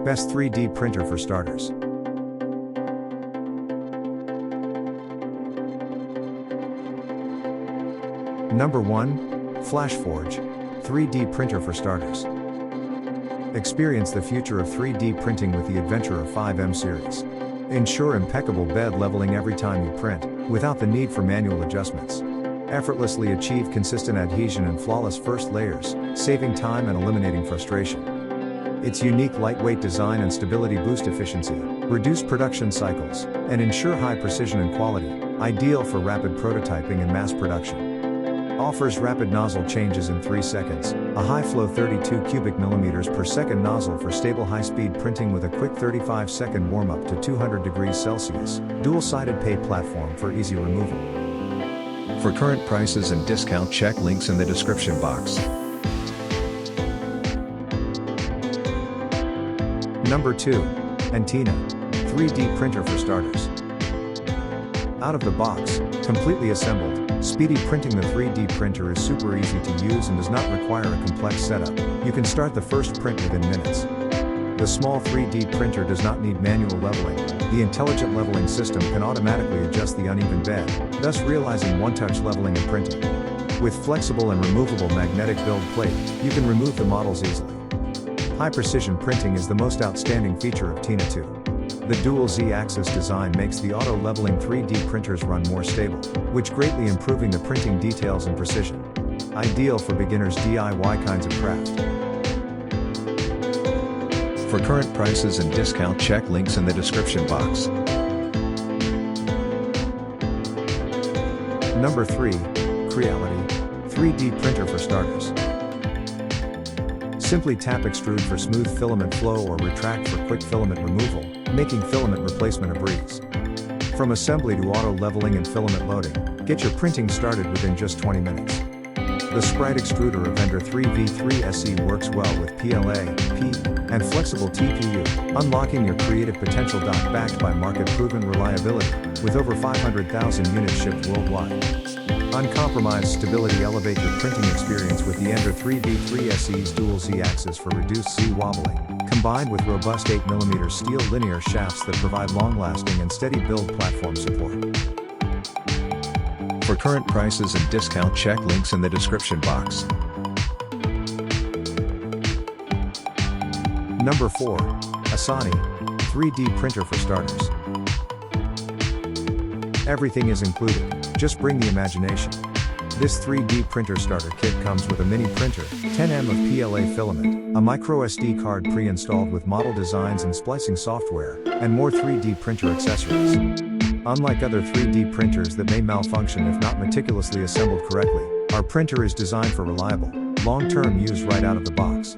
Best 3D printer for starters. Number 1. FlashForge 3D printer for starters. Experience the future of 3D printing with the Adventurer 5M series. Ensure impeccable bed leveling every time you print, without the need for manual adjustments. Effortlessly achieve consistent adhesion and flawless first layers, saving time and eliminating frustration. Its unique lightweight design and stability boost efficiency, reduce production cycles, and ensure high precision and quality, ideal for rapid prototyping and mass production. Offers rapid nozzle changes in 3 seconds, a high-flow 32 cubic millimeters per second nozzle for stable high-speed printing with a quick 35-second warm-up to 200 degrees Celsius, dual-sided pay platform for easy removal. For current prices and discount, check links in the description box. Number 2. Antina 3D printer for starters. Out of the box, completely assembled, speedy printing. The 3D printer is super easy to use and does not require a complex setup. You can start the first print within minutes. The small 3D printer does not need manual leveling. The intelligent leveling system can automatically adjust the uneven bed, thus realizing one-touch leveling and printing. With flexible and removable magnetic build plate, you can remove the models easily. High precision printing is the most outstanding feature of Tina 2. The dual Z-axis design makes the auto-leveling 3D printers run more stable, which greatly improving the printing details and precision. Ideal for beginners' DIY kinds of craft. For current prices and discount, check links in the description box. Number 3. Creality 3D printer for starters. Simply tap extrude for smooth filament flow or retract for quick filament removal, making filament replacement a breeze. From assembly to auto leveling and filament loading, get your printing started within just 20 minutes. The Sprite extruder of Ender 3v3 SE works well with PLA, P, and flexible TPU, unlocking your creative potential. Backed by market-proven reliability, with over 500,000 units shipped worldwide. Uncompromised stability. Elevate your printing experience with the Ender 3v3 SE's dual Z-axis for reduced Z wobbling, combined with robust 8mm steel linear shafts that provide long-lasting and steady build platform support. For current prices and discount, check links in the description box. Number 4. Asani 3D printer for starters. Everything is included, just bring the imagination. This 3D printer starter kit comes with a mini printer, 10mm of PLA filament, a microSD card pre-installed with model designs and splicing software, and more 3D printer accessories. Unlike other 3D printers that may malfunction if not meticulously assembled correctly, our printer is designed for reliable, long-term use right out of the box.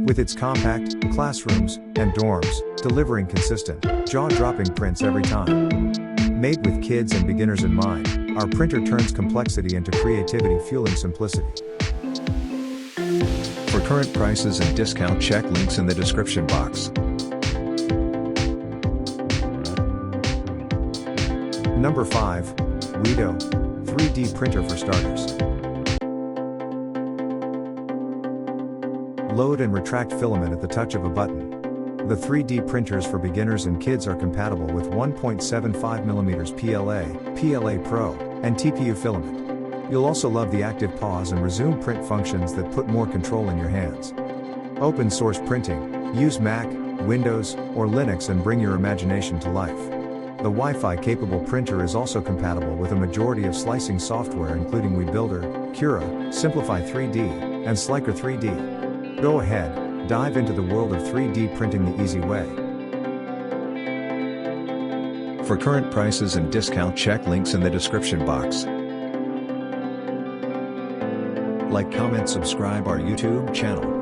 With its compact, classrooms, and dorms, delivering consistent, jaw-dropping prints every time. Made with kids and beginners in mind, our printer turns complexity into creativity, fueling simplicity. For current prices and discount, check links in the description box. Number 5. Guido 3D printer for starters. Load and retract filament at the touch of a button. The 3D printers for beginners and kids are compatible with 1.75mm PLA, PLA Pro, and TPU filament. You'll also love the active pause and resume print functions that put more control in your hands. Open source printing, use Mac, Windows, or Linux and bring your imagination to life. The Wi-Fi capable printer is also compatible with a majority of slicing software including WeBuilder, Cura, Simplify 3D, and Slicer 3D. Go ahead, dive into the world of 3D printing the easy way. For current prices and discount, check links in the description box. Like, comment, subscribe our YouTube channel.